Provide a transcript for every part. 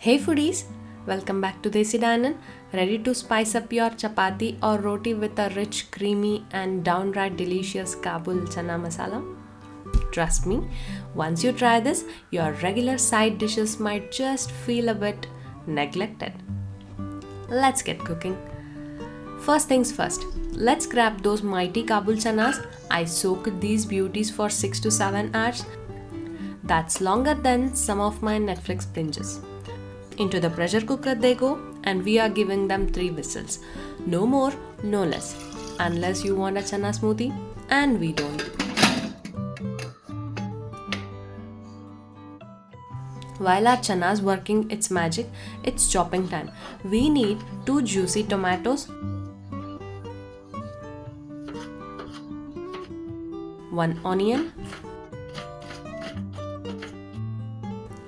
Hey foodies, welcome back to DesidineIn. Ready to spice up your chapati or roti with a rich, creamy, and downright delicious Kabul Channa Masala? Trust me, once you try this, your regular side dishes might just feel a bit neglected. Let's get cooking. First things first, let's grab those mighty Kabul Channas. I soaked these beauties for 6 to 7 hours. That's longer than some of my Netflix binges. Into the pressure cooker they go, and we are giving them 3 whistles. No more, no less. Unless you want a chana smoothie, and we don't. While our chana's working its magic, it's chopping time. We need 2 juicy tomatoes, 1 onion,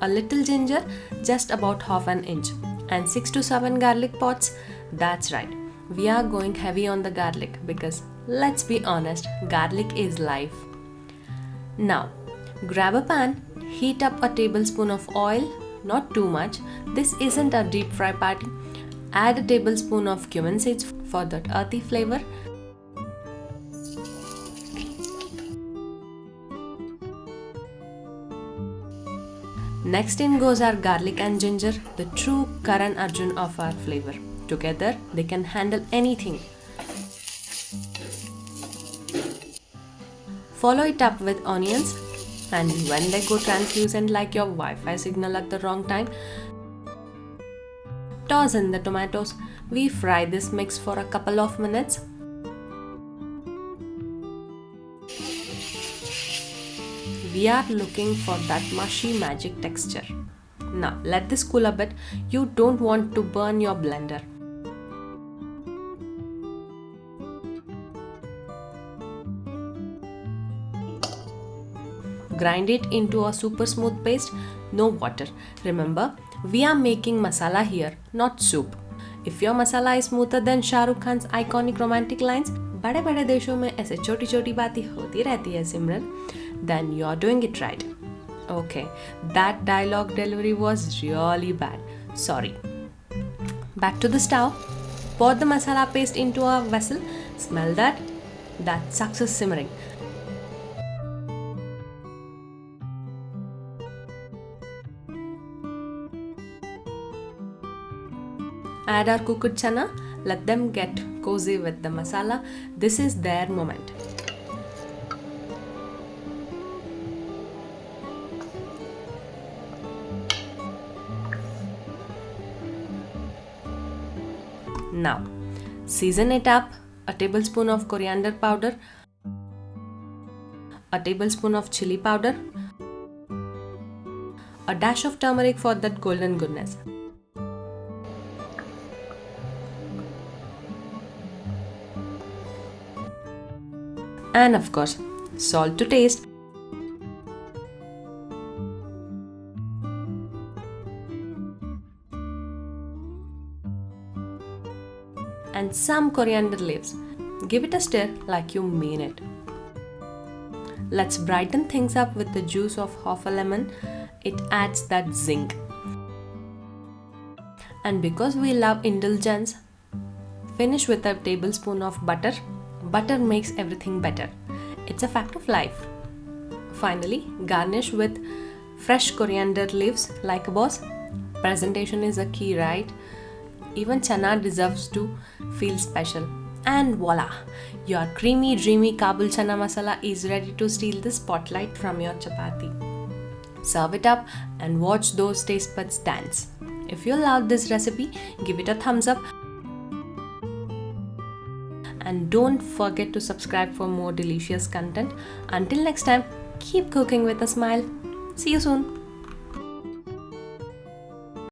a little ginger, just about half an inch, and 6 to 7 garlic pods. That's right, we are going heavy on the garlic because let's be honest, garlic is life. Now, grab a pan, heat up a tablespoon of oil, not too much, this isn't a deep fry party. Add a tablespoon of cumin seeds for that earthy flavor. Next in goes our garlic and ginger, the true Karan Arjun of our flavor. Together, they can handle anything. Follow it up with onions, and when they go translucent like your Wi-Fi signal at the wrong time, toss in the tomatoes. We fry this mix for a couple of minutes. We are looking for that mushy magic texture. Now let this cool a bit. You don't want to burn your blender. Grind it into a super smooth paste, no water. Remember, we are making masala here, not soup. If your masala is smoother than Shah Rukh Khan's iconic romantic lines, बड़े बड़े देशों में ऐसे छोटी छोटी बातें होती रहती है सिमरन, then you're doing it right. Okay, that dialogue delivery was really bad. Sorry. Back to the stove. Pour the masala paste into a vessel. Smell that? That success simmering. Add our cooked chana. Let them get cozy with the masala. This is their moment. Now, season it up. A tablespoon of coriander powder, a tablespoon of chili powder, a dash of turmeric for that golden goodness. And of course, salt to taste. And some coriander leaves. Give it a stir like you mean it. Let's brighten things up with the juice of half a lemon. It adds that zing. And because we love indulgence, finish with a tablespoon of butter. Butter makes everything better. It's a fact of life. Finally, garnish with fresh coriander leaves like a boss. Presentation is a key, right? Even chana deserves to feel special. And voila! Your creamy, dreamy Kabul Channa Masala is ready to steal the spotlight from your chapati. Serve it up and watch those taste buds dance. If you loved this recipe, give it a thumbs up. And don't forget to subscribe for more delicious content. Until next time, keep cooking with a smile. See you soon.